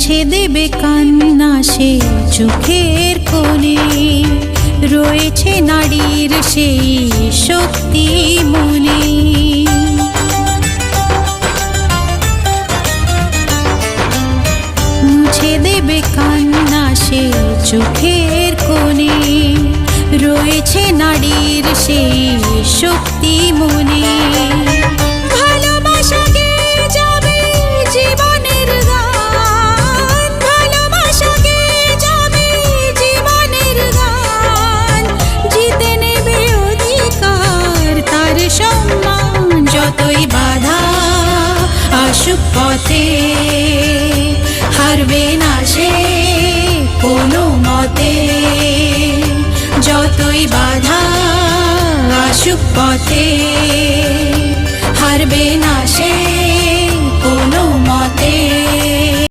মুছে দেবে কান্না সে চোখের কোণে, রয়েছে নারীর সেই শক্তি মনে। মুছে দেবে কান্না সে চোখের কোণে, রয়েছে নারীর সেই শক্তি মনে। যতই বাধা আসুক পথে, হারবে না সে কোনো মতে। যতই বাধা আসুক পথে, হারবে না সে